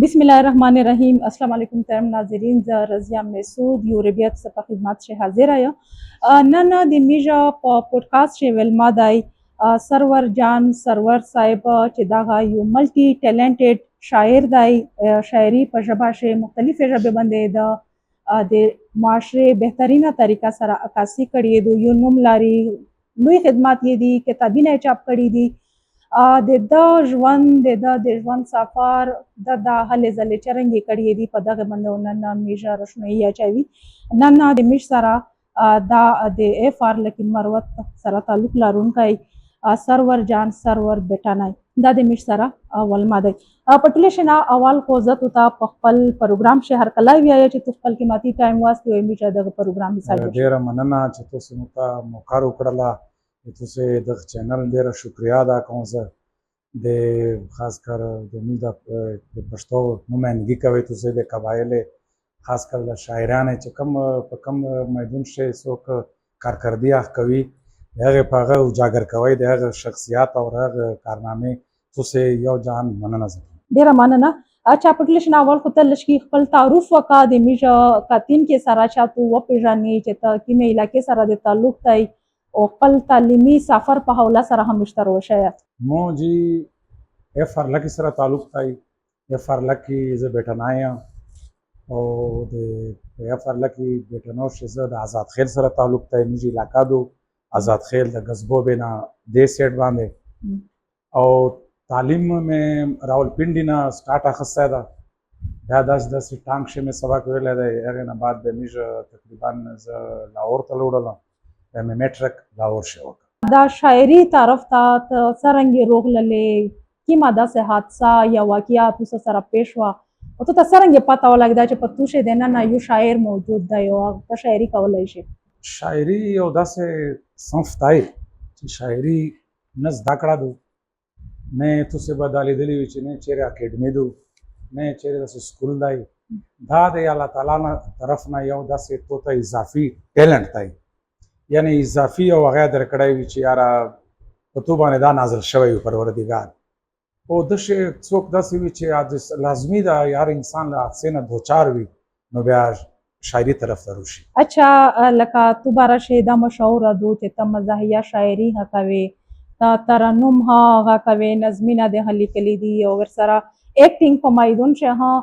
बिस्मिल्लाहिर्रहमानिर्रहीम अस्सलाम वालेकुम तमाम नाज़रीन ज़ रज़िया मैसूद यूरोबियत से په خدمت شه حاضر یم نن د میژه په پودکاسټ چې ولما دی سرور جان سرور صاحب چې دغه یو ملټي ټیلنټډ شاعر دی شاعري په ژبه شه مختلفې ژبې باندې د معاشره بهترینه طریقه سره عکاسي کړي دی یو نوم لري لوی خدمات یې دي کتابونه چاپ کړي دي د ژوند سفر د هلې ځلې چرنګې کړي دي په دغه باندې نن میژه روشنايي اچوي نن د میژ سره دا د اف آر لکن مروت سره تعلق لرونکی سرور جان سرور بیٹانای دا د میژ سره ولما دی په ټلیشن اول خو زه ته په خپل پروګرام شه هر کله ویایا چې تو خپل قیمتي ټایم واسطه وي میژه دغه پروګرام حساب ډیره مننه چې تاسو موږ موقع وکړله تاسو د چینل ډیره شکریا ادا کوم زه د خاص کر د موږ د پښتو نمائندګي کوي تاسو د قبایل خاص کر د شاعرانو چې کوم په کوم میدان شي څوک کارکردګي کوي هغه په هغه اجاگر کوي د هغه شخصیت او هغه کارنامې تاسو یو جان مننه ډیره مننه اچھا پټلیشن اول خو ته لشکي خپل تعارف وکا د میژه کاتین کې سره چاتو و پیژنې چې ته کومه علاقې سره د تعلق دی او خپل تعلیمي سفر په حواله سره هم مشتر وشیا مو جی اف آر لکی سره تعلق دی اف آر لکی ز بیٹنایا او د اف آر لکی بیٹنو شه د آزاد خیل سره تعلق دی میجی علاقہ دو آزاد خیل د غزبو بنا د سیټ باندې او تعلیم میں راولپنډی نه سٹارټ اخسته ده دا داس ټانک شه مې سبق ویل دی هغه نه بعد د میژ تقریبا ز لاهور ته وړل مې میټرک لاهور شو دا شاعري طرف ته څرنګه روغللې کیما داسې حادثه یا واقعیا تاسو سره پیښ وا او ته څرنګه پتا ولګدا چې په توشه د نن یو شاعر موجود دی او ته شاعري کولای شي شاعري یو داسې صنف دی چې شاعري نه زده کړه دو نه تاسو به دا لیدلی وي چې نه چیرې اکیډمي دو نه چیرې داسې سکول دی دا د الله تعالی نه طرف نه یو داسې توته اضافي ټیلنټ دی یعنی اضافي او هغه درکړی وي چې یاره په تو باندې دا نازل شوی وي پروردګار او داسې څوک داسې وي چې لازمي ده یار انسان له حادثې نه دوچار وي نو بیا شاعري طرف ته روشي اچھا لکه تو باره شه دا مشهوره دو چې ته مزاحیه شاعري ها کوي تا ترنم ها کوي نظمینه د لیکلي دي او ورسره اکټینګ په میدان شه ها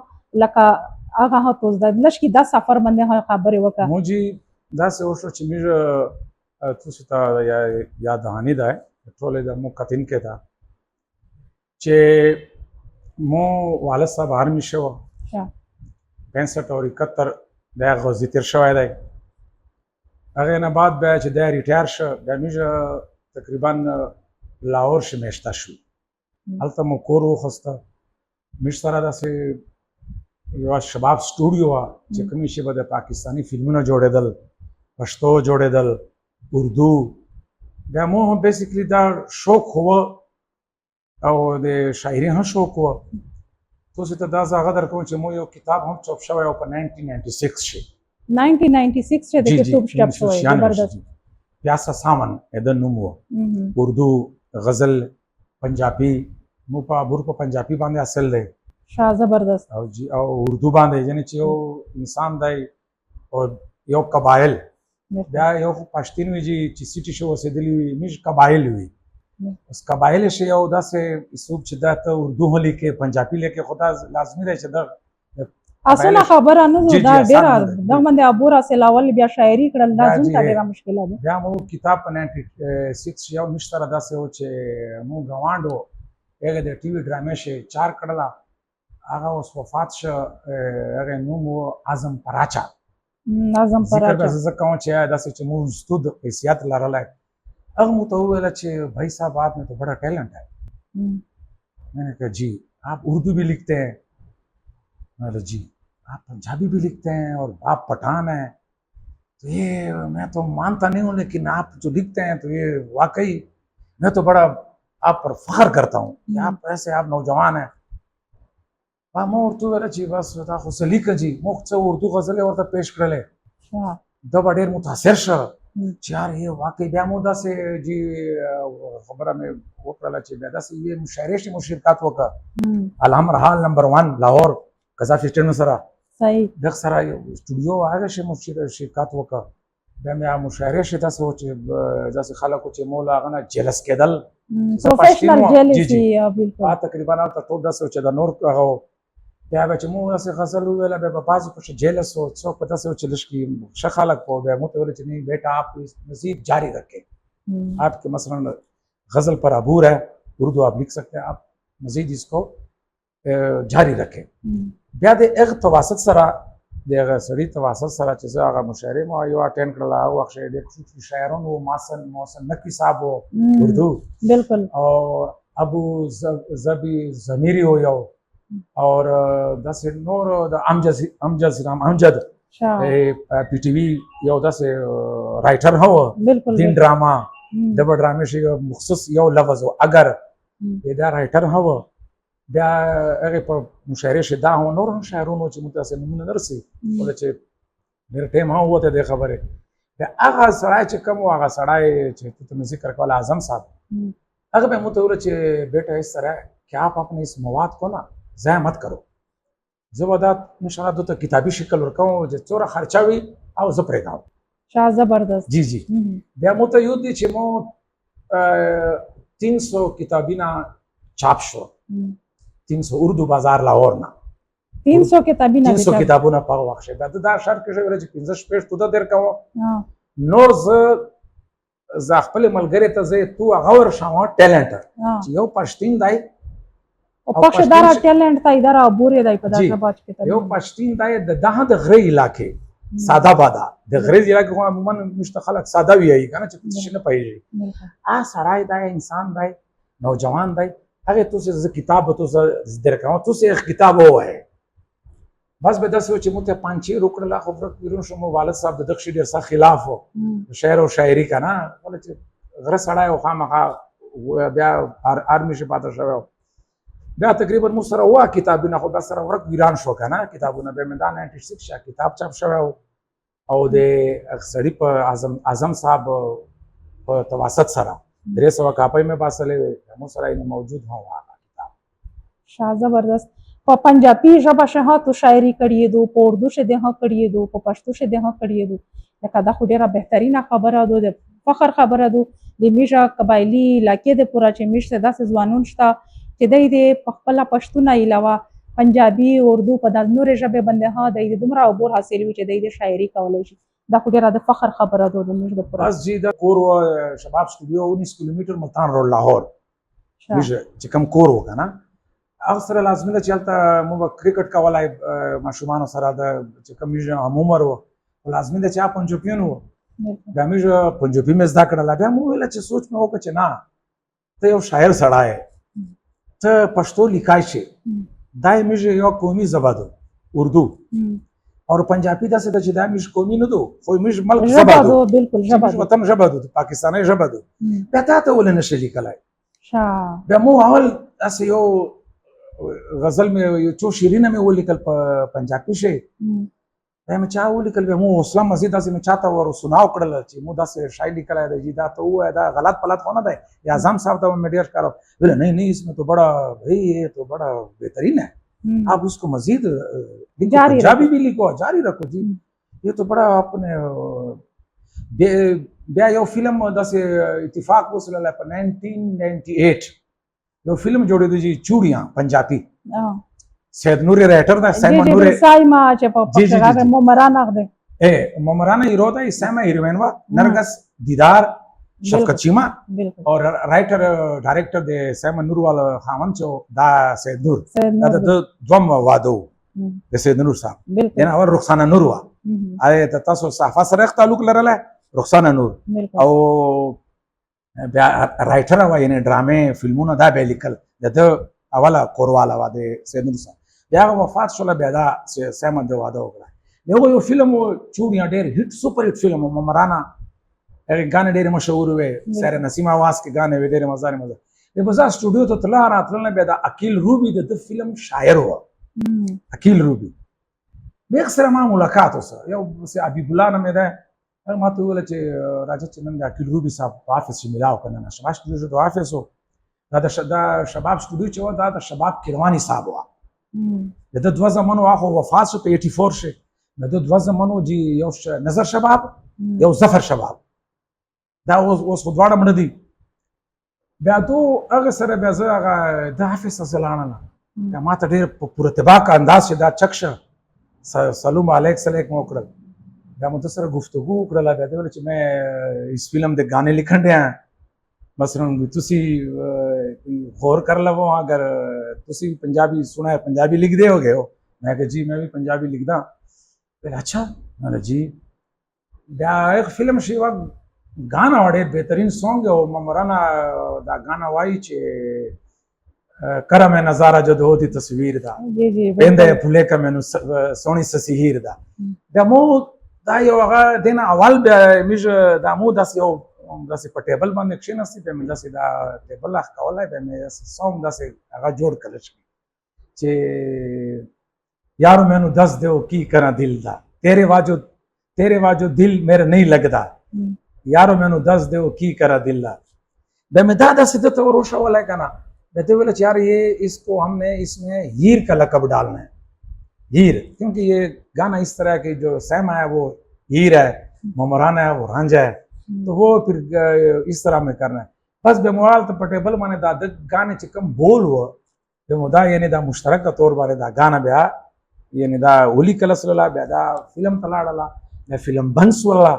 لکه هغه ها توز د لشکي دا سفر باندې خبرې وکړه موجي داسې وشو چې موږ تاسو ته یاد دهاني ده ټولې د مو کتین کې ده چې مو والد صاحب آرمی شو 65 او 71 د غزي تیر شوی دی هغه نه بعد بیا چې د ریټایر شو د موږ تقریبا لاهور شمیشته شو هلته مو کور وخسته موږ سره داسې یو شباب سټوډیو وا چې کومې شی د پاکستانی فلمونو جوړېدل پښتو جوړېدل اردو بیا مو هم بیسیکلی دا شوق هو او د شاعري هم شوق هو تاسو ته دا زه غدر کوم چې مو یو کتاب هم چاپ شوی او په 1996 شي 1996 چې د کتاب چاپ شوی زبردست پیاسا سامان د نوم وو اردو غزل پنجابي مو په ابور په پنجابي باندې اصل دی شاه زبردست او جی او اردو باندې یعنی چې یو انسان دی او یو قبایل بیا یو پښتون وی چې سیټي شو وسېدلی وي مش قبایل وي اس قبایل شي یو داسې سوق چې دا ته اردو هلي کې پنجابي لیکي خدا لازمي دی چې دا اسانه خبره نه دا ډیره دا باندې ابور اصلاول بیا شاعري کړل دا ځون ته ډیره مشکله ده بیا مو کتاب په 96 یو مشتره داسې و چې مو غواندو هغه د ټي وي ډرامې شي 4 کړلا هغه اوس وفات شو هغه نوم اعظم پراچا نظم ذکر به زه کوم چې داسې چې مو استود حیثیت لرلای هغه مو ته وویل چې بھائی صاحب آپ میں تو بڑا ٹیلنٹ ہے میں نے کہا جی آپ اردو بھی لکھتے ہیں میں نے کہا جی آپ پنجابی بھی لکھتے ہیں اور آپ پٹھان ہیں تو یہ میں تو مانتا نہیں ہوں لیکن آپ جو لکھتے ہیں تو یہ واقعی میں تو بڑا آپ پر فخر کرتا ہوں کہ آپ ایسے آپ نوجوان ہیں ما ورته ویل چې بس دا خو څه لیکه جي موږ څه اردو غزلې ورته پیش کړلې دا به ډېر متاثر شو چې یار واقعي بیا مو داسې جی خبره مې وکړله چې بیا داسې یوې مشاعرې شي مو شرکت وکړه الامر حال نمبر 1 لاهور قذافي سټیډیم سره صحیح دغه سره یو سټوډیو هغه شي مو شرکت وکړه بیا مې مشاعرې شي داسې و چې داسې خلکو چې مو له هغه نه جلس کېدل پروفیشنل جیلسي بالکل تقریبا هلته ټول داسې و چې د نور هغه بیا به چې مو داسې غزل وویله بیا به بعضې پسې جیلس و څوک به داسې و چې لږ ښه خلک و بیا مو ته ویل چې نہیں بیٹا آپ مزید جاری رکھیں آپ کے مثلا غزل پر عبور ہے اردو آپ لکھ سکتے ہیں آپ مزید اس کو جاری رکھیں بیا د هغه تواسط سره د هغه سړي تواسط سره چې زه هغه مشاعرې مو یو اټینډ کړله هغه وخت ډېر خصوصي شاعران وو محسن نقوي صاحب وو اردو بالکل او ابو ظبي ضمیري و یو اور داسې نور د امجد پی ټي وي یو داسې رائټر هو دین ډراما د به ډرامې شي مخصوص یو لفظ و اگر دا رائټر هو بیا هغې په مشاعرې شي دا هو نور هم شاعرونو چې موږ داسې نومونه نه رسي ولې چې ډېر ټایم هم ووته دې خبرې بیا هغه سړی چې کوم و هغه سړی چې تو نے ذکر کوله اعظم صاحب هغه به موږ ته وویل چې بیٹا اس طرح کہ آپ اپنے اس مواد کو نا ضایع مت کرو زه به دا انشاءالله دوی ته کتابي شکل ورکوم چې څومره خرچه وي او زه پرېږدم شاه زبردست جی جی بیا مو ته یو دي چې مو 300 کتابونه چاپ شو 300 اردو بازار لاهور نه 300 کتابونه 300 کتابونه په وخت شي دا شرط کې ویل چې 15 شپږ تو دا در کوم نور زه خپل ملګری ته زه تو غور شاو ټیلنټ چې یو پښتين دی او پښتدار ټیلنټ ته اداره عبور دی په دغه باج کې یو پښتين دی د دغه د غری علاقې ساده بادا د غری علاقې خو عموما مشتخلق ساده وی کنه چې څه نه پېږي سړی دی انسان دی نوجوان دی هغه تو څه کتاب تو درکاو تو څه کتاب وای بس به داسې چې موږ ته پانچې روکړله خو ورون شو والد صاحب د دغه ډیر سخت خلاف وو شعر او شاعري کنه ولې چې غره سړی او خامخا بیا آرمي شي پاتې شوی بیا تقریبا مو سره وا کتابونه خو بس سره ورک ویران شو کنه کتابونه به مې دا 96 شا کتاب چاپ شوی او د سړي په اعظم صاحب په تواسط سره 300 کاپۍ مې باسلې مو سره یې موجود هو هغه کتاب شاه زبردست په پنجابي ژبه شه تو شاعري کړې دو په اردو شه ده کړې دو په پښتو شه ده کړې دو لکه دا خو ډیره بهترینه خبره ده د فخر خبره ده د میژه قبایلی علاقې د پورا چې میشته داسې ځوانون شته چې د خپل پښتون علاوه پنجابي اردو په د نورې ژبې باندې ها د دومره عبور حاصل وي چې د شاعري کولای شي دا خو ډیره د فخر خبره ده د میژه د پورا بس جی دا کور شباب سټوډیو 19 کیلومتر ملتان روډ لاهور میژه چې کوم کور وکنه هغه سره لازمي ده چې هلته موږ کرکټ کولای ماشومانو سره د چې کوم میژه عمومر و لازمي ده چې پنجابیان وو بیا میژه پنجابي مې زده کړله بیا مو ویله چې سوچ مې وکړه چې نه ته یو شاعر سړی یې ته پښتو لیکای شي دا میژه یو قومي ژبه ده اردو او پنجابي داسې ده چې دا میژه قومي نه ده خو میژه ملک ژبه ده بالکل ژبه ده وطن ژبه ده پاکستاني ژبه ده بیا تا ته ولې نشي لیکلای بیا مو اول داسې یو غزل مې یو څو شیرینه مې ولیکل په پنجابي شي بیا مې چا ولیکل بیا مو حوصله مزید داسې مې چاته ور سناو کړل چې مو داسې شاعري لیکلی دی دا تو هو دا غلط پلت خو نه دی یا اعظم صاحب ته میں ډیر کارو بولے نہیں نہیں اس میں تو بڑا بھائی یہ تو بڑا بہترین ہے آپ اس کو مزید پنجابی بھی لکھو جاری رکھو جی یہ تو بڑا اپنے بیا یو فلم داسې اتفاق وسله په 1998 یو فلم جوړېدو چې چوڑیاں پنجابی سید نور رائټر دا سایمن نور سایما چې په پښتو ممران اخده ممران هیرو دا سایما هیروین وا نرګس دیدار شفقت چیما اور رائټر ډایرکټر د سایمن نور والا خاون چې دا سید نور دا د دوم وادو د سید نور صاحب نه اور رخسانه نور وا آیا تاسو صحافت سره تعلق لرله رخسانه نور او بیا رائټر وا یعنی ډرامې فلمونه دا به لیکل د اوله کورواله وا د سید نور صاحب بیا وفات شوله بیا دا سیمن د واده وکړه یو فلم چوڑیاں ډېر هیټ سپر هیټ فلم ممرانا هغه غانې ډېر مشهور وې سره نسیم आवाज کې غانې وې ډېر مزه د بازار سټوډیو ته تل راتلل بیا د عقیل روبي د فلم شاعر و عقیل روبي به سره ما ملاقات وسه یو حبیب الله نامه ده هغه ما ته وویل چې راځه چې نن د عقیل روبي صاحب په آفس کې میلاو که نه شباب سټوډیو د آفس و دا شباب سټوډیو چې و دا د شباب کیرواني صاحب و د ده دوه زامنو هغه وفات شو په 84 شي د ده دوه زامنو جی یو نظر شباب یو ظفر شباب دا اوس خو دواړه مړه دي بیا تو هغه سره بیا زه هغه د حافظ ته لاړم بیا ما ته ډېر په پوره اتباق انداز چې دا چک شه سلام علیک سلیک مو وکړل بیا مو سره گفتگو وکړله بیا دې ویل چې میں اس فلم دے گانے لکھن ڈیا مثلا تسی غور کر لو اگر تسی پنجابی سنا ہے پنجابی لکھ دے ہو گئے ہو میں کہ جی میں بھی پنجابی لکھدا اچھا میں جی بیا ایک فلم شي गाना وړې بهترین سونګ او ممرانا دا गाना وایي چې کرم نظارہ جد ہوتی تصویر دا جی جی بنده پھولے کا مینو سونی سسیهیر دا بیا مو دا یو هغه دینه اول بیا میج دا مو داس یو داسې په ټیبل باندې کښېناستې بیا مې داسې دا ټیبل اخکولی بیا مې سونګ داسې هغه جوړ کړل چې یارو مینو دس دیو کی کرا دل دا تیرے واجو دل میرے نہیں لگدا یارو مینو دس دیو کی کرا دل دا بیا مې دا داسې دته وروښولی که نه بیا ته ویله چې یار یہ اس کو ہم نے اس میں ہیر کا لقب ڈالنا ہے ہیر کیونکہ یہ گانا اس طرح کی جو سیما ہے وہ ہیر ہے ممرانا ہے وہ رانجھا ہے تو وہ پھر اس طرح میں کرنا ہے بس بے موال تو پٹیبل مانے دا گانے چکم بول ہوا بے مودا یعنی دا مشترک طور بارے دا گانا بیا یعنی دا اولی کلس للا بیا دا فلم تلاڑلا بیا فلم بنس ولا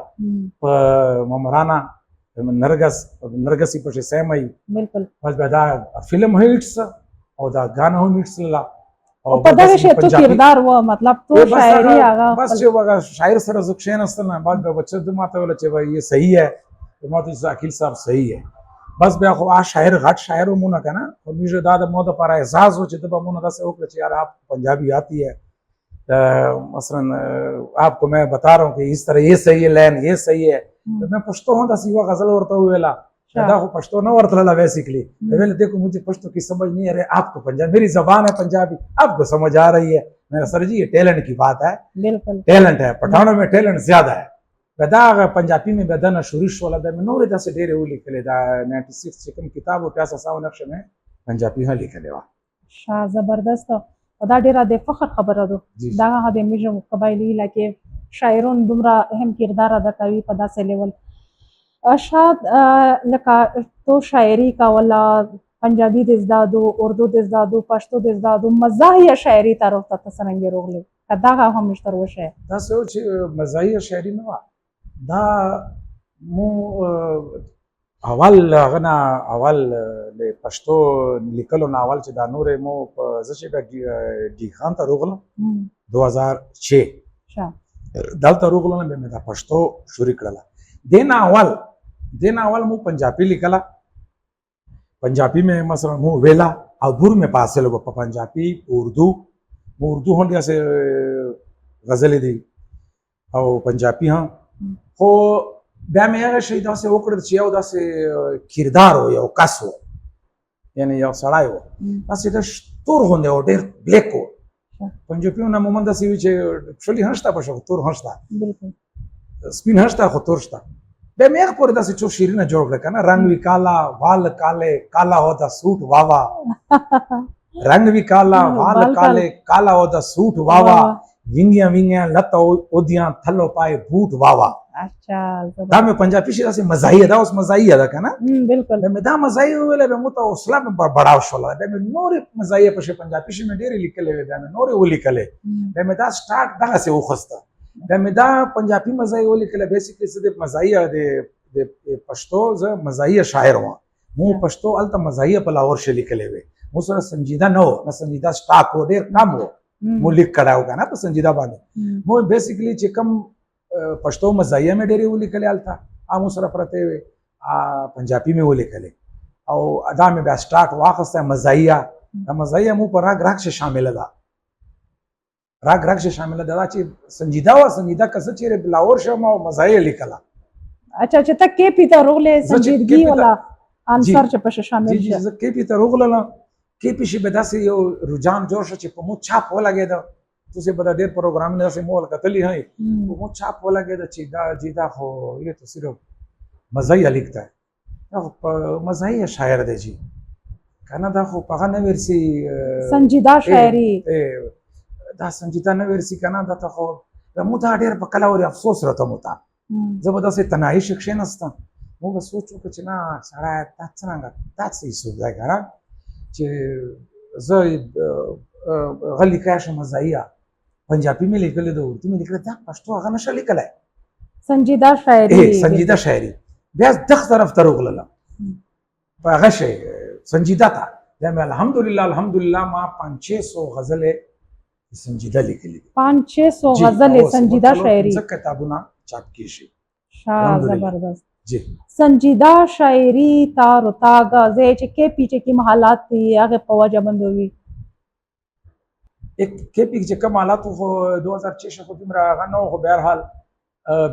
ممرانا نرگسی پشی سیمائی بالکل بس بیا دا فلم ہیٹس او دا گانا هم ہیٹس للا او په دغه شی تو کردار و مطلب تو شاعری هغه بس چې هغه شاعر سره زه کښېناستل نه بعد بیا بچه ده ما ته ویله چې بھائی یہ صحیح ہے تو ما ته چې عقیل صاحب صحیح ہے بس بیا خو شاعر غټ شاعر و مونه که نه خو موږ دا د مو دپاره اعزاز و چې ده به مونه داسې وکړه چې یار آپ پنجابی آتی ہے مثلا آپ کو میں بتا رہا ہوں کہ اس طرح یہ صحیح ہے لین یہ صحیح ہے تو میں پښتو هم داسې یوه غزل ورته وویله دا خو پښتو نه ورتلله بیسیکلی ویلے دیکھو مجھے پشتو کی سمجھ نہیں آ رہی آپ کو پنجابی میری زبان ہے پنجابی آپ کو سمجھ آ رہی ہے میں نے سر جی یہ ٹیلنٹ کی بات ہے بالکل ټیلنٹ ہے پټانو میں ټیلنٹ زیاده ہے دا هغه پنجابي مې بدنه شروع شوله بیا مې نورې داسې ډېرې ولیکلې دا 96 چې کوم کتاب و پیاسه ساو نقش مې پنجابي هم لیکلې وه شاه زبردست دا ډیره د فخر خبره ده دا هغه د میژو قبایلي علاقې شاعرون دومره اهم کردار ادا کوي په داسې لیول شاید لکه تو شاعری کوله پنجابي د زدادو اردو د زدادو پښتو د زدادو مزاحیه شاعري طرف ته څرنګه روغلی که دغه هم شتر وشه داسې و چې مزاحیه شاعري نه وه دا مو اول هغه نه اول د پښتو لیکلو نه اول چې دا نورې مو په زه چې بیا ګیخان ته روغلم 2006 دلته روغلم بیا مې دا پښتو شروع کړله دین اول مو پنجابی لیکلا پنجابی میں مثلا مو ویلا او دور میں پاسل و پنجابی اردو هم جیسے غزلې دي او پنجابی هم خو بیا مې هغه شی داسې وکړل چې یو داسې کردار و یو کس و یعنی یو سړی و داسې د تور غوندې و ډېر بلیک و پنجابیونه عموما داسې وي چې پښلي هم شته په تور هم شته سپین هم شته خو تور شته بیا مې هغه پورې داسې څو شعرونه جوړ کړل که نه رنگ وی کالا وال کالے کالا ہوتا سوٹ واوا رنگ وی کالا وال کالے کالا ہوتا سوٹ واوا ونگیاں ونگیاں لت اودیاں تھلو پائے بوٹ واوا اچھا دا مې پنجابي شي داسې مزاحیه ده اوس مزاحیه ده که نه بالکل بیا مې دا مزاحیه وویله بیا مو ته حوصله مې بړاو شوله بیا مې نورې مزاحیه پسې پنجابي شي مې ډېرې لیکلې وې بیا مې نورې ولیکلې بیا مې دا سټارټ دغسې وخسته بیا مې دا پنجابي مزاحیه ولیکله بیسیکلی زه د مزاحیه د پښتو زه مزاحیه شاعر وم مو پښتو هلته مزاحیه په لاهور کې لیکلې وې مو سره سنجیده نه و نه سنجیده سټاک و ډېر کم و مو لیک کړی و که نه په سنجیده باندې مو بیسیکلی چې کوم پښتو مزاحیه مې ډېرې ولیکلې هلته مو سره پرتې وې پنجابي مې ولیکلې او دا مې بیا سټاک واخیستی مزاحیه دا مزاحیه مو په راګ راګ کې شامله ده راګ راګ کې شامله ده دا چې سنجیده وه سنجیده که زه چېرې لاهور شم او مزاحیه لیکله اچھا چې ته کیپي ته روغلې سنجیدګي والا عنصر چې پکې شامل شي زه کیپي ته روغلم کیپي شي به داسې یو رجحان جوړ شو چې په مو چاپ ولګېده تاسې به دا ډېر پروګرامونه داسې مو ولکتلي هئ مو چاپ ولګېده چې دا جی دا خو یہ تو صرف مزاحیه لیکتا ہے دا خو په مزاحیه شاعر دی جی که نه دا خو په هغه نه ورسي سنجیده شاعري دا سنجیده نه ورسي که نه دا ته خو مو دا ډېر په کله ورې افسوس راته مو ته زه به داسې تنهایي کې کښېناستم مو به سوچ وکړه چې نه سړی دا څرنګه دا څه هیڅوک دی که نه چې زه هغه لیکلی شم مزاحیه پنجابي مې لیکلی ده اردو مې لیکلی دا پښتو هغه نشه لیکلی سنجیده شاعري سنجیده شاعري بیا دغه طرف ته راغلله په هغه شی سنجیده ته بیا مې الحمدلله ما 500 غزلې سنجیده لیکلي 500 غزلې سنجیده شاعري ځکه کتابونه چاپ کیږي زبردست جی سنجیده شاعري تار و تاگ زه چې کې پیچه کې حالات دي هغه په وجه بندوي یک کې پیچه کوم حالات خو 2006 خو دومره هغه نو خو بهرحال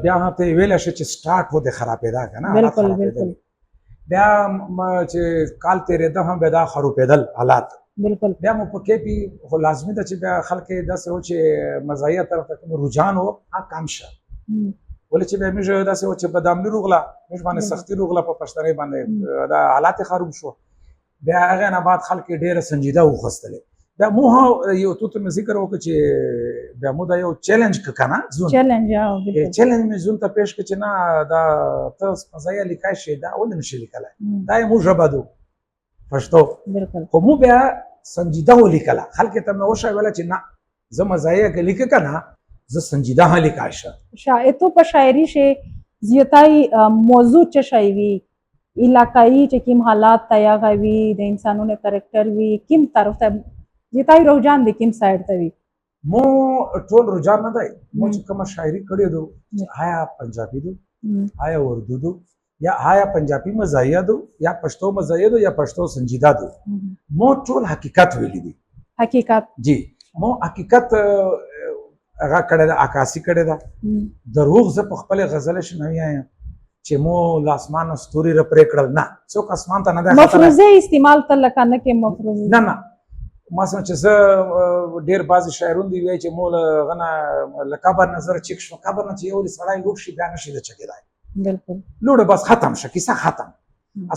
بیا هته ویل شي چې سٹارټ و د خرابېدا کنه بالکل بالکل بیا چې کال تیرې ده هم به دا خرابېدل حالات بالکل بیا مو په کې پی خو لازمي ده چې بیا خلک داسې و چې مزاحیه طرف ته کوم رجحان و کم شه ولې چې بیا موږ داسې و چې بدامني روغله موږ باندې سختي روغله په پښتنې باندې دا حالات خراب شو بیا هغه نه بعد خلک ډېر سنجیده وخستلې بیا مو یو تو ته ذکر وکړ چې بیا مو دا یو چیلنج کنه زون چیلنج بالکل چیلنج مې زون ته پیش کړ چې نه دا ته مزاحیه لیکای شي دا ول نشي لیکلای دا مو ژبادو پښتو بالکل خو مو بیا سنجیده ولیکله خلک ته مې وښه ویل چې نه زه مزاحیه کې لیکه کنه زه سنجیده ها لیکای شه شاعر تو په شاعري شي زیاتای موضوع چ شي وي علاقائی چې کوم حالات تیا غوي د انسانونو کریکٹر وي کوم طرف ته زیاتای رجحان د کوم سایډ ته وي مو ټول رجحان نه دی مو چې کوم شاعري کړې دو آیا پنجابي دو آیا اردو دو یا آیا پنجابي مزاحیه دو یا پښتو مزاحیه دو یا پښتو سنجیده دو مو ټول حقیقت ویلي دي حقیقت جی مو حقیقت هغه کړه د عکاسي کړه ده دروغ زه په خپل غزل شنوي یم چې مو لاسمان ستوري را پرې کړل نه څوک اسمان ته نه ده مفروضه استعمال تل کنه کې مفروضه نه مثلا چې زه ډېر بعضې شاعرون دي وایي چې مو غنه لقبر نظر چک شو قبر نه چې یو سړی لوټ شي بیا نشي د چکېدای بالکل لوړ بس ختم شي کیسه ختم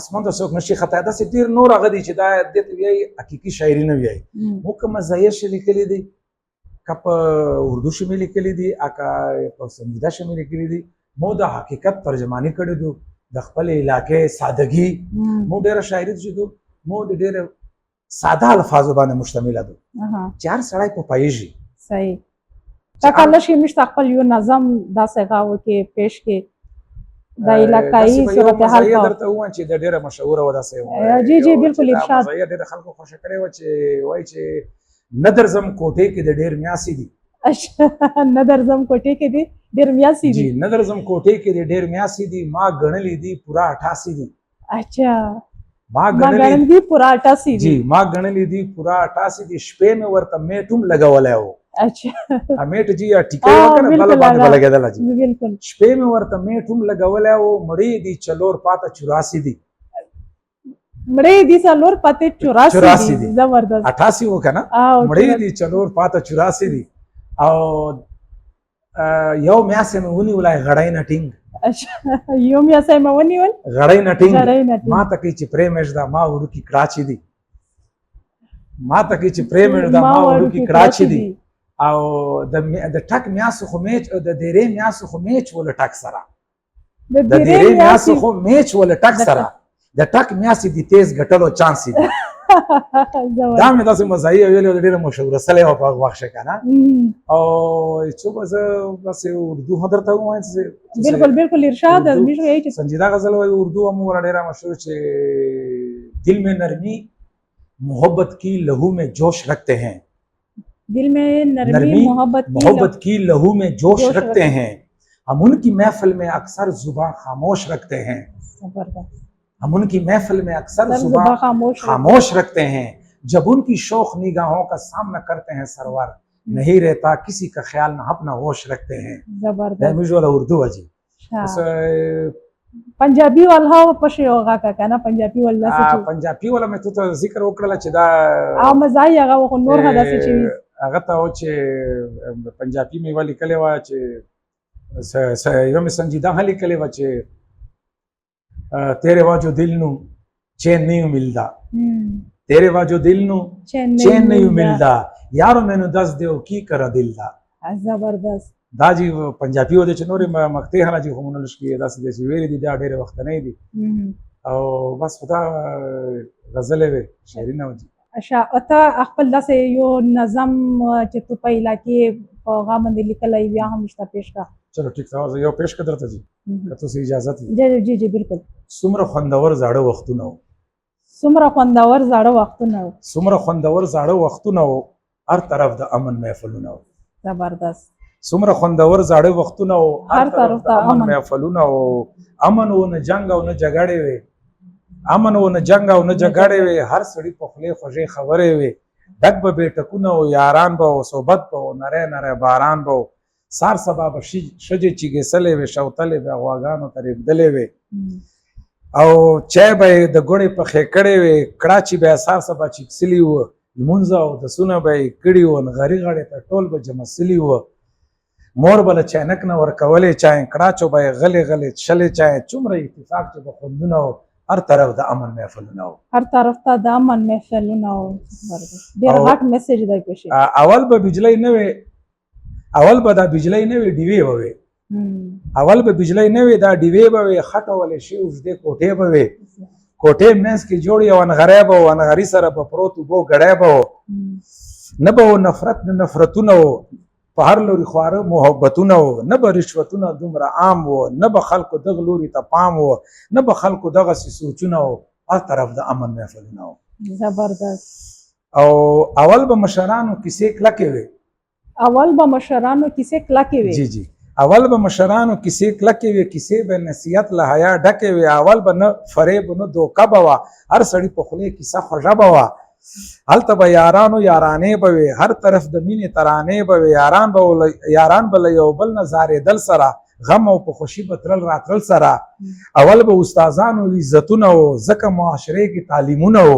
اسمان ته څوک نشي خطا داسې ډېر نور هغه دي چې دا دته وایي حقیقي شاعري نه وایي مو کوم مزاحیه شي لیکلي دي که په اردو شي مې لیکلي دي که په سنجیده شي مې لیکلي دي مو د حقیقت ترجماني کړې دو د خپل علاقې سادګي مو ډېره شاعري چې دو مو د ډېر ساده الفاظو باندې مشتمل دو چې هر سړی په پایږي صحیح تکاله شي مستقبل یو نظم داسې غاو کې پیش کې د علاقائی صورتحال په درته وایم چې د ډېره مشهوره و داسې جی جی بالکل ارشاد ډېر خلکو خوښه کړې و چې وایي چې نه درځم کوټې کې د ډېر میاسي دي نه درځم کوټې کې دي ډېر میاسي دي جی نه درځم کوټې کې د ډېر میاسي دي ما ګڼلې دي پورا 88 دي اچھا ما ګڼلې دي پورا 88 دي جی ما ګڼلې دي پورا 88 دي شپې مې ورته میټوم لګولای و اچھا میټ جی ټیکې وکړه بل باندې لګیدل جی بالکل شپې مې ورته میټوم لګولای و مړې دي چلور پاته 84 دي مړې دي څلور پاته 84 دي زبردست 88 وکنه مړې دي چلور پاته 84 دي او یو میاسه مې ونیولای غړای نه ټینګ اچھا یو میاسه مې ونیول غړای نه ټینګ ما ته کې چې پریمش دا ما ورو کې کراچي دي ما ته کې چې پریمش دا ما ورو کې کراچي دي او د ټک میاسه خو میچ د ډېرې میاسه خو میچ ول ټک سره د ډېرې میاسه خو میچ ول ټک سره د ټک میاسه دي تیز غټلو چانس دي دا مې تاسو مزاحیه ویلو ډېره مشهوره سره او په وخت کنه او چې بس اردو حضرت وایم بالکل بالکل ارشاد مې وایي چې سنجیده غزل وایي اردو هم ډېره مشهور چې دل میں نرمی محبت کی لہو میں جوش رکھتے ہیں دل میں نرمی محبت کی لہو میں جوش رکھتے ہیں ہم ان کی محفل میں اکثر زباں خاموش رکھتے ہیں ہم ان کی محفل میں اکثر زباں خاموش رکھتے ہیں جب ان کی شوق نگاہوں کا سامنا کرتے ہیں سرور نہیں رہتا کسی کا خیال نہ اپنا ہوش رکھتے ہیں اردو ہے جی پنجابي والا پښه هغه کنه پنجابي والا پنجابي والا مې ته ذکر وکړل چې دا او مزاحیه هغه نور هدا څه چې هغه ته و چې پنجابي مې یوه لیکلې وه چې یوه مې سنجیده ها لیکلې وه چې تیرے وا جو دل نو چین نہیں ملدا تیرے وا جو دل نو چین نہیں ملدا یارو مینو دس دیو کی کرا دل دا. زبردست. دا جی پنجابي و د چې نورې مقطع هله چې خو مونږ کې داسې داسې ویلې دي دا ډېرې وختنۍ دي او بس خدا غزلې وې شاعري نه وه. اچھا ته خپل داسې یو نظم چې تو په علاقې په هغه باندې لیکلی بیا هم شته پیش کړه. چلو ټیک ده زه یو پیش کړه درته جي که تاسو اجازت وي. جی جی بالکل. څومره خوندور زاړه وختونه وو. څومره خوندور زاړه وختونه وو. څومره خوندور زاړه وختونه وو هر طرف د امن محفلونه وو. زبردست. څومره خوندور زاړه وختونه وو هر طرف ته امن محفلونه وو. امن و نه جنګ او نه جګړې وې. امن و نه جنګ او نه جګړې وې. هر سړي په خولې خوږې خبرې وې. ډک به بیټکونه و یاران به و صحبت به و نری نری باران به و سار سبا به ښځې چیګېسلې وې شوتلې به غواګانو ته رېږدلې وې او چای به یې د ګوړې پخې کړې وې کړاچي به یې سار سبا چیکسلي وه لمونځ او دسونه به یې کړي وو نغري غړې ته ټول به جمع سلي وه مور به له چاینک نه ورکولې چای کړاچو به یې غلې غلې څښلې چای څومره اتفاق چې به خوندونه و هر طرف د امن محفلونه و. هر طرف ته د امن محفلونه و. ډېر غټ میسج دی پکې. اول به بجلی نه وې اول به دا بجلی نه وې ډیوې به وې. اول به بجلی نه وې دا ډیوې به وې خټه ولې شي اوږدې کوټې به وې کوټې منځ کې جوړ یو انغری به و انغري سره به پروت اوبو ګړی به و نه به و نفرت نه نفرتونه و په هر لوري خواره محبتونه و نه به رشوتونه دومره عام و نه به خلکو دغه لوري ته پام و نه به خلکو دغسې سوچونه و هر طرف د امن محفلونه و. زبردست. او اول به مشرانو کیسې کلکې وې. اول به مشرانو کیسې کلکې وې. جی جی اول به مشرانو کیسې کلکې وې کیسې به نصیحت له حیا ډکې وې اول به نه فریب نه دوکه به وه هر سړي په خولې کیسه خوږه به وه هلته به یارانو یارانې به وې هر طرف د مینې ترانې به وې یاران به له یو بل نه زارېدل سره غم او په خوشي به تلل راتلل سره اول به استادانو عزتونه و ځکه معاشرې کې تعلیمونه و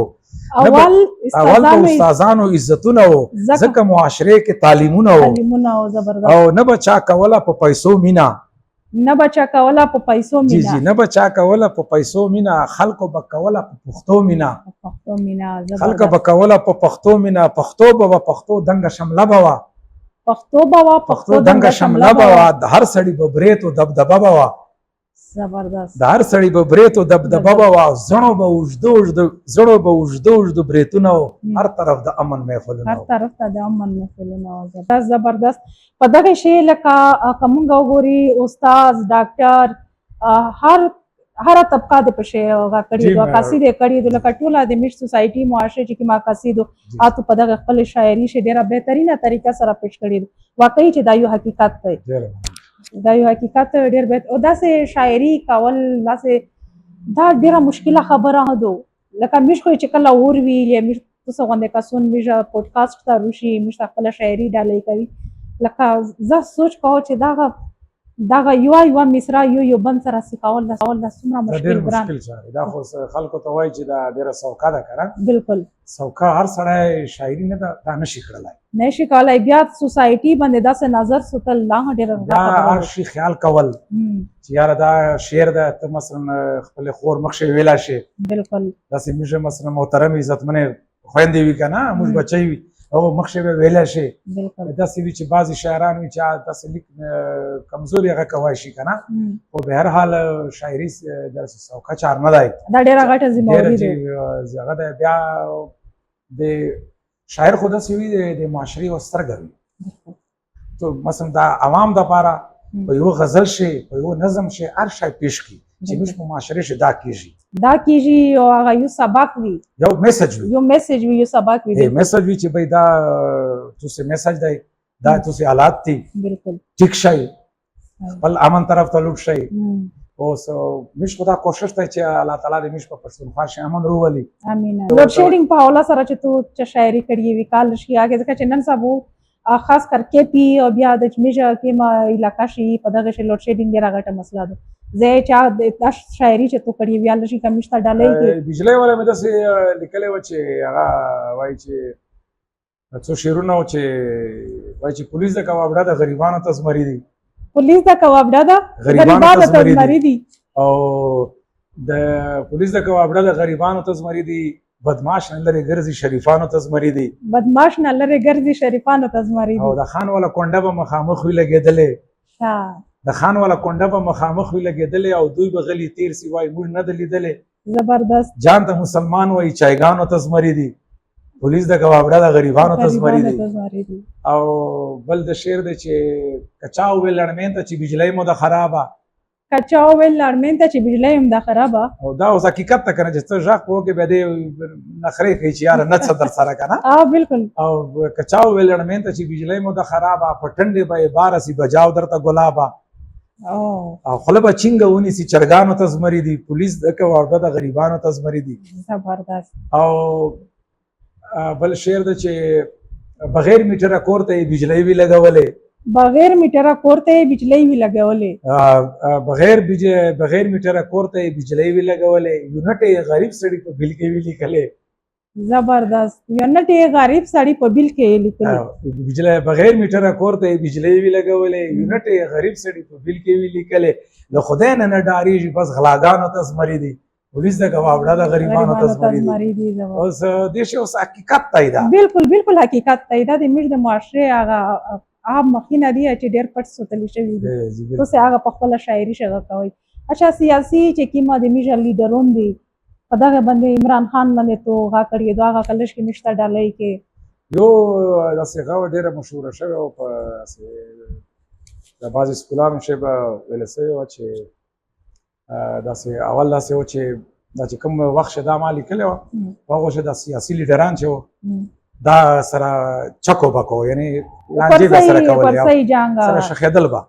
اول به استادانو عزتونه و ځکه معاشرې کې تعلیمونه و او نه به چا کوله په پیسو مینا نه به چا کوله په پیسو مینا. جی جی نه به چا کوله په پیسو مینا خلکو به کوله په پښتو مینا. خلکو به کوله په پښتو مینا پښتو به پښتو دنګه شمله به وه پښتو به وه پښتو دنګه شمله به وه د هر سړي به بریت و دبدبه به وه. زبردست. د هر سړي به بریت و دبدبه به وه زړو به اوږده بریتونه و هر طرف د امن محفلونه هر طرف ته د امن محفلونه و. زبردست. په دغه شی لکه که موږ وګوري استاد ډاکټر هره طبقه د په شی هغه کړي دو عکاسي دې کړي دو لکه ټوله د مشت سوسایټي معاشره چې کوم عکاسي دو تاسو په دغه خپل شاعري شی ډیره بهترینه طریقه سره پیش کړي واقعي چې دا یو حقیقت دی. دا یو حقیقت ډیر بهتر او داسې شاعري کول داسې دا ډیره مشکله خبره ده لکه موږ خو چې کله اوروي یا موږ تاسو غونډه کسون موږ پودکاسټ ته روشي موږ خپل شاعري ډالۍ کوي لکه زه سوچ کوم چې دغه یو مصرا یو بند سره سکول د څومره مشکل ګران دا خو خلکو ته وایي چې دا ډیره سوکا ده کنه. بالکل سوکا هر سړی شاعري نه دا نشي کړلای بیا سوسایټي باندې داسې نظر سوتل لا ډیره دا هر شي خیال کول چې یاره دا شعر ده ته مثلا خپل خور مخ شي ویلا شي. بالکل داسې موږ مثلا محترم عزتمنې خویندې وي کنه موږ بچی وي او مخ شي ویلا شي داسې وي چې بعضې شاعران وي چې داسې لیک کمزوري هغه کوای شي کنه خو به هر حال شاعري داسې سوکه چار نه دی دا ډېره غټه ذمهواري ده هغه دی بیا د شاعر خو داسې وي د معاشرې یوه سترګه وي مثلا دا عوام دپاره په یو غزل شي په یو نظم شي هر شی پیش کړي چې موږ په معاشرې شي دا کیږي او هغه یو سبق وي یو میسج وي یو سبق وي میسج وي چې بھائی دا تاسو میسج دی دا تاسو حالات دي بالکل ټیک شي خپل امن طرف ته لوټ شي اوس موږ خدا کوشش ته چې الله تعالی دې موږ په پښتونخوا شي امن روولي امين. لوډ شیډینګ په حواله سره چې تو شاعري کړې وی کال شي هغه ځکه چې نن سبا خاص کر کې پی او بیا د چمیجا کې ما علاقہ شي په دغه شی لوډ شیډینګ ډیره غټه مسله ده زه چا د شاعري چې تو کړې وی الله شي کمشته ډالۍ کې بجلی ولا مې داسې لیکلې و چې هغه وایي چې څو شعرونه و چې وایي چې پولیس د کبابډا د غریبانو ته زمري دي پولیس د کبابډا د غریبانو ته زمري زمري دي دي او د پولیس د کبابډا د غریبانو ته زمري دي بدماش نه لري ګرځي شریفانو ته زمري دي بدماش نه لري ګرځي شریفانو ته زمري او دي د خان والا کونډه به مخامخ وي لګېدلې ها د خان والا کونډه به مخامخ وي لګېدلې او دوی به غلي تیر سي وایي موږ نه ده لیدلې زبردست جان ته مسلمان وایي چایګانو ته زمري دي پولیس د کبابډا د غریبانو ته زمري دي ته زمري دي او بل د شعر دی چې کچاو ویل لړمین ته چې بجلی مو د خرابه کچا ویل لړمین ته چې بجلی هم د خرابه او دا اوس حقیقت ته کنه چې څه ژغ په کې به دې نخرې کوي چې یار نه څه در سره کنه بالکل او کچاو ویل لړمین ته چې بجلی مو د خرابه په ټنډې به بار سي بجاو درته ګلابه او خله به چینګه ونیسي چرګانو ته زمري دي پولیس د کبابډا د غریبانو ته زمري دي زبردست او بل شعر دی چې بغیر میټره کور ته بجلی وی لګولې بغیر میټره کور ته بجلی وی لګولې بغیر میټره کور ته بجلی وی لګولې یونټ غریب سړی په بل کې وی لیکلې زبردست یونټ غریب سړی په بل کې لیکلې بجلی بغیر میټره کور ته بجلی وی لګولې یونټ غریب سړی په بل کې وی لیکلې له خدای نه ډاریږي بس غلاګانو ته زمري دي پولیس د کبابډا د غریبانو ته زمري دي اوس دې شی اوس حقیقت دی دا بالکل حقیقت دی دا د موږ د معاشره هغه عام مخینه دي چې ډېر پټ ساتل شوي دي تاسو هغه په خپله شاعري شغه کوئ اچھا سیاسي چې کومه د موږ لیډرون دي په دغه باندې عمران خان باندې توغه کړې دا هغه کلش کې نشته ډالۍ کې یو داسې غوه ډېره مشهوره شوې او په د بعضې سکولانو شی به ویل سوې وه چې داسې اول داسې و چې دا چې کوم وخت چې دا ما لیکلی وه هغه چې دا سیاسي لیډران چې وو دا سره چکو بکو یعنی لانجې به سره کول سره شخېدل به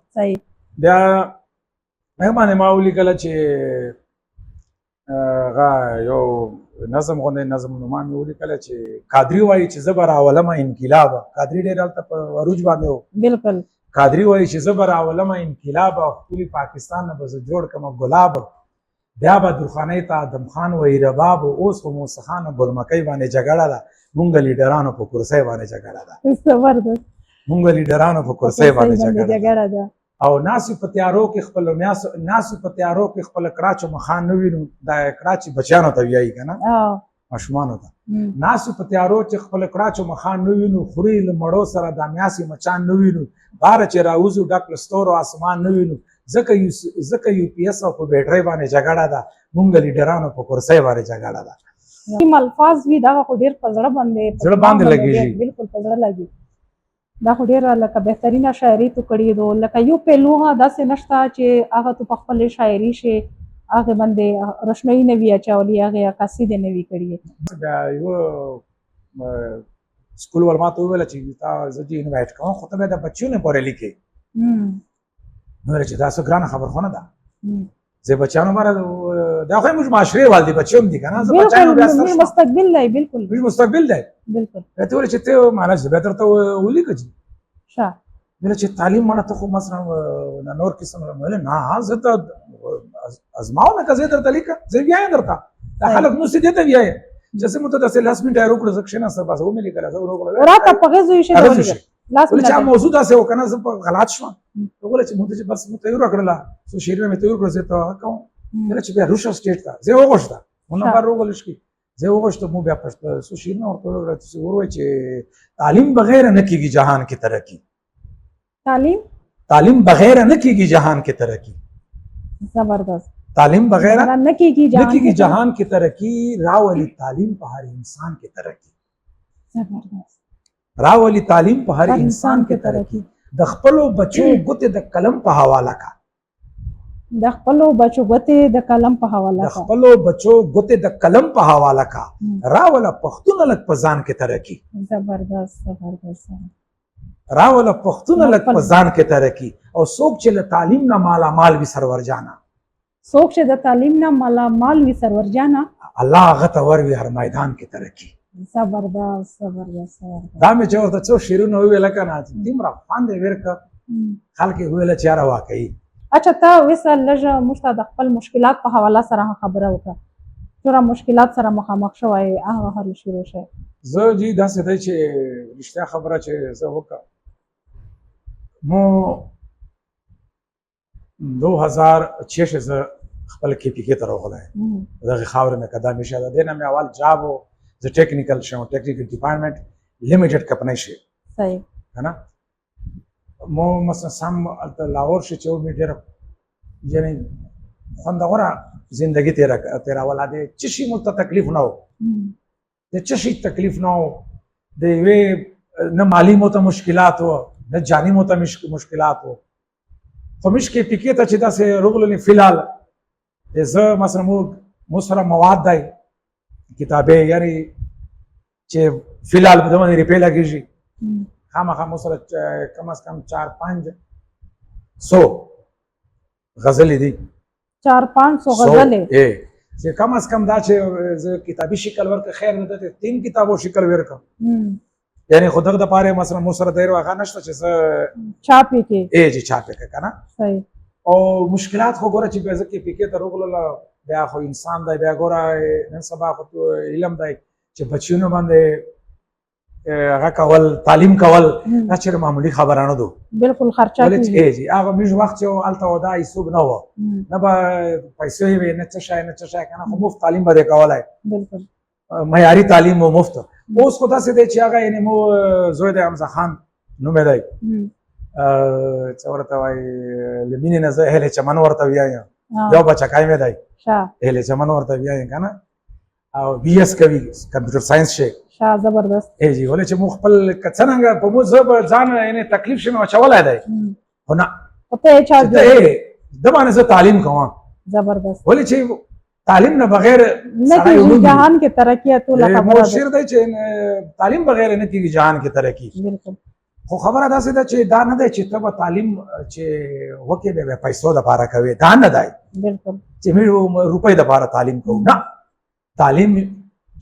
بیا هغه باندې ما ولیکله چې هغه یو نظم غوندې نظم نومان مې ولیکله چې قادري وایي چې زه به راولمه انقلاب قادري ډېر هلته په عروج باندې و بالکل قادري وایي چې زه به راولمه انقلاب او ښکلي پاکستان نه به زه جوړ کړمه ګلاب بیا به درخانۍ ته ادم خان وایي رباب اوس په موسی خان ګلمکۍ باندې جګړه ده مونږ لیډرانو په کرسۍ باندې جګړه ده مونږ لیډرانو په کرسۍ باندې جګړه ده او ناسو په تیارو کې خپل کراچو مخان نه وینو دا کراچي بچیانو ته ویایي که نه ماشومانو ته ناسو په تیارو چې خپل کراچو مخان نه وینو خوري له مړو سره د میاسې مچان نه وینو باره چې راوځو ډک له ستورو اسمان نه وینو ځکه یو پی ایس او په بیټرۍ باندې جګړه ده مونږ لیډرانو په کرسۍ باندې جګړه ده کوم الفاظ وي دا خو ډېر په زړه باندې لګېږي بالکل په زړه لګي دا خو ډېره لکه بهترینه شاعري تو کړې دو لکه یو پهلو داسې نشته چې هغه تو په خپلې شاعري شي هغه باندې روشنایي نه وي اچولي هغې عکاسي دې نه وي کړې دا یو سکول ول ما ته وویله چې تا زه دې انوایټ کوم خو ته بیا د بچیو نه پورې لیکې نو ویله چې دا څه ګرانه خبر خو نه ده زه بچیانو باندې دا خو موږ معاشرې وال دي بچیو هم دي که نه زه بچیانو بیا ستر شوم مستقبل دی بالکل مستقبل دی بالکل ته ویل چې ته معنا چې بیا درته ولیکه چې ویل چې تعلیم مړه ته خو مثلا نور قسم ویل نه زه ته ازماو نه که زه درته لیکه زه بیایم درته دا خلک نو سي دې ته بیایم چې زه مو ته داسې لاس منټ یې وکړه زه کښېناستم بس ومې لیکله زه وروکړه راته په غېږ یې شي ولې چې موضوع داسې و که نه زه په غلط شوم ویل چې موږ چې بس مو ته یې وکړله څو شعرونه مې ته یې وکړه زه ته کوم ویل چې بیا روشه سټیټ ته زه یې وغوښته مو نمبر وغولش کی زه وغوښتم مو بیا پښتو څو شعرونه ورته وکړه چې وروایي چې تعلیم بغیر نه کېږي جهان کې ترقي تعلیم بغیر نه کېږي جهان کې ترقي زبردست تعلیم بغیر نه کېږي جهان کې ترقي راولي تعلیم په هر انسان کې ترقي زبردست راولي تعلیم په هر انسان کې ترقي د خپلو بچو ګوتې د قلم په حواله کا د خپلو بچو ګوتې د قلم په حواله کا راوله پښتون لک په ځان کې ترقي زبردست راوله پښتون لک په ځان کې ترقي او څوک چې له تعلیم نه مالا مال وي سرور جانا الله هغه ته ور وي هر میدان کې ترقي زبردست دا مې چې ورته څو شعرونه وویله که نه دومره خوند یې ورکړه خلک یې وویله چې یاره واقعي اچھا ته ویسه لږه موږ ته د خپل مشکلات په حواله سره خبره وکړه څومره مشکلات سره مخامخ شوی هغه حل شروع شي زه جی داسې دی چې رښتیا خبره چې زه وکړم مو 2006 زه خپل KPK ته راغلی دغې خاورې مې که دا همیشه د دې نه مې اول جاب و زه ټیکنیکل شم ټیکنیکل ډپارټمنټ لیمیټډ کمپنۍ شي صحیح که نه مو مثلا سم هلته لاهور شي چې و مې ډېره یعنې خوندوره زندګي تېروله د څه شي مو ته تکلیف نه و د څه شي تکلیف نه و د یوې نه مالي مو ته مشکلات و نه جاني مو ته مشکلات و خو موږ KPK ته چې داسې راغلو فلحال زه مثلا مو سره مواد دی کتابې یعنې چې فلحال په دمه روپۍ لګېږي خامخا مو سره کم از کم 400-500 غزلې دي 400-500 غزلې چې کم از کم دا چې زه کتابي شکل ورکړه خیر نه ده 3 کتابو شکل ورکړم یعنی خو دغه دپاره مثلا مو سره دیر هغه نشته چې زه چاپ یې کړې چې چاپ یې کړه که نه صحیح او مشکلات خو ګوره چې بیا زه KPK ته راغلله بیا خو انسان دی بیا ګوره نن سبا خو علم دی چې بچیونو باندې هغه کول تعلیم کول دا چېرې معمولي خبره نه ده بالکل خرچه کېږي هغه موږ وخت چې هلته و دا حساب نه وه نه به پیسې وې نه څه شی نه څه شی که نه خو مفت تعلیم به دې کولی بالکل معیاري تعلیم مو مفت اوس خو داسې دی چې هغه یعنې مو زوی دی حمزه خان نوم یې دی څه ورته وایي له مینې نه زه اهل چمن ورته ویایم یو بچکای مې دی اهل چمن ورته ویایم که نه او BS کوي کمپیوټر ساینس شي زبردست جی ولې چې مو خپل که څرنګه په مو زه به ځان یعنې تکلیف شي مې اچولی دی خو نه ده باندې زه تعلیم کوم زبردست ولې چې تعلیم نه بغیر نه کېږي جهان کې ترقي ټوله خبره ده شعر دی چې تعلیم بغیر نه کېږي جهان کې ترقي بالکل خو خبره داسې ده چې دا نه دی چې ته به تعلیم چې وکړې بیا پیسو دپاره کوې دا نه دی بالکل چې موږ روپۍ دپاره تعلیم کوو نه تعلیم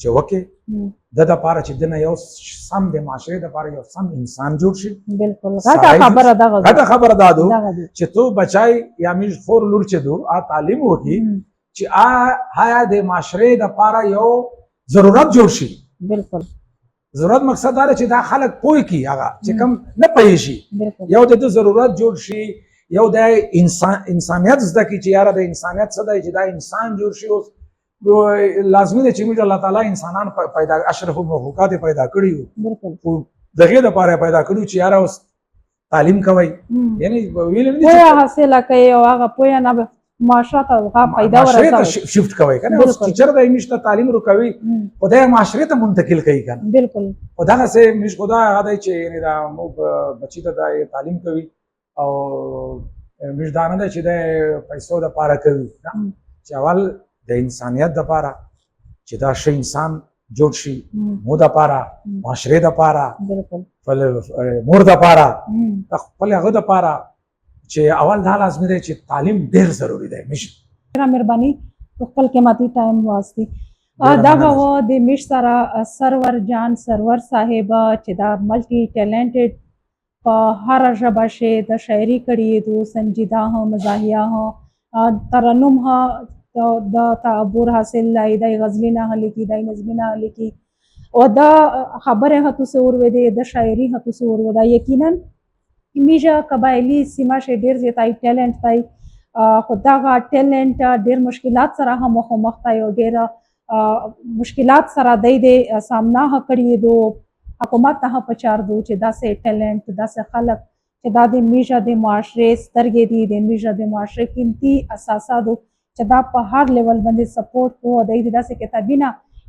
چې وکړې د دپاره چې دنه یو سم د معاشرې دپاره یو سم انسان جوړ شي بالکل غټه خبره دغه غټه خبره دا ده چې تو بچای یا موږ خور لور چې دو تعلیم وکړي چې آیا د معاشرې دپاره یو ضرورت جوړ شي بالکل ضرورت مقصد دا چې دا خلک پوه کړي هغه چې کم نه پوهې شي یو د ضرورت جوړ شي یو د انسانیت زده کړي چې یاره د انسانیت څه دی چې دا انسان جوړ شي اوس لازمي دی چې موږ الله تعالی انسانان پیدا اشرف المخلوقات پیدا کړي وو دغې دپاره پیدا کړي چې یاره اوس تعلیم کوئ یعنې ویل نه دي پوهه حاصله کوي او هغه پوهه نه معاشره ته پیدا ورسوي شفت کوي که نه اوس ټیچر دی موږ ته تعلیم ورکوي خو دی معاشرې ته منتقل کوي که نه بالکل خو دغسې موږ خو دا هغه دی چې یعنې دا موږ بچي ته دا تعلیم کوي او موږ دا نه دی چې دی پیسو دپاره کوي چې اول د انسانیت دپاره چې دا ښه انسان جوړ شي مو دپاره معاشرې دپاره خپل مور دپاره د خپل هغه دپاره چې اول دا لازمي دی چې تعلیم ډېر ضروري دی مش ډېره مهرباني په خپل قیمتي ټایم واسطې دغه و د مش سره سرور جان سرور صاحب چې دا ملټي ټیلنټډ په هره ژبه شي د شاعري کړي دو سنجیده هم مزاحیه هم ترنم ها د تعبر حاصل لای د غزلینه لیکي د نظمینه لیکي او دا خبره هتو سے اوروي د شاعري هتو سے اوروي دا یقینا میجا قبایلی سیمه شه ډیر زیاتای ټیلنټ پای خو دا ټیلنټ ډیر مشکلات سره هم مخ ته یو ډیر مشکلات سره د سامنا کړی دو حکومت ته پچار دو چې دا سه ټیلنټ دا سه خلق چې دا د میجا د معاشره سترګې دي د میجا د معاشره قیمتي اساسات چې دا په هر لیول باندې سپورټ کوو د دې داسې کتابونه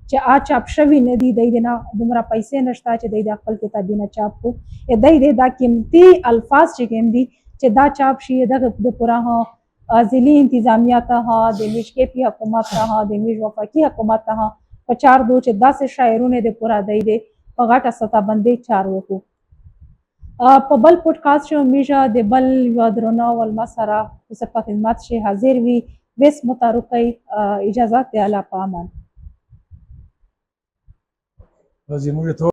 چې چاپ شوي نه دي د دې نه دومره پیسې نشته چې د خپل کتابونه چاپ کو د دې دا قیمتي الفاظ چې کوم دي چې دا چاپ شي د پورا ضلعي انتظامیه ته د مشکپي حکومت ته د میج وفاقي حکومت ته په چار دو چې داسې شاعرونه د پورا د دې په غټه سطح باندې چار وکړو په بل پودکاسټ شو میجا د بل یو درنه ولما سره په خدمت شي حاضر وي بس متارکه اجازه تعالی په امان زموږ ته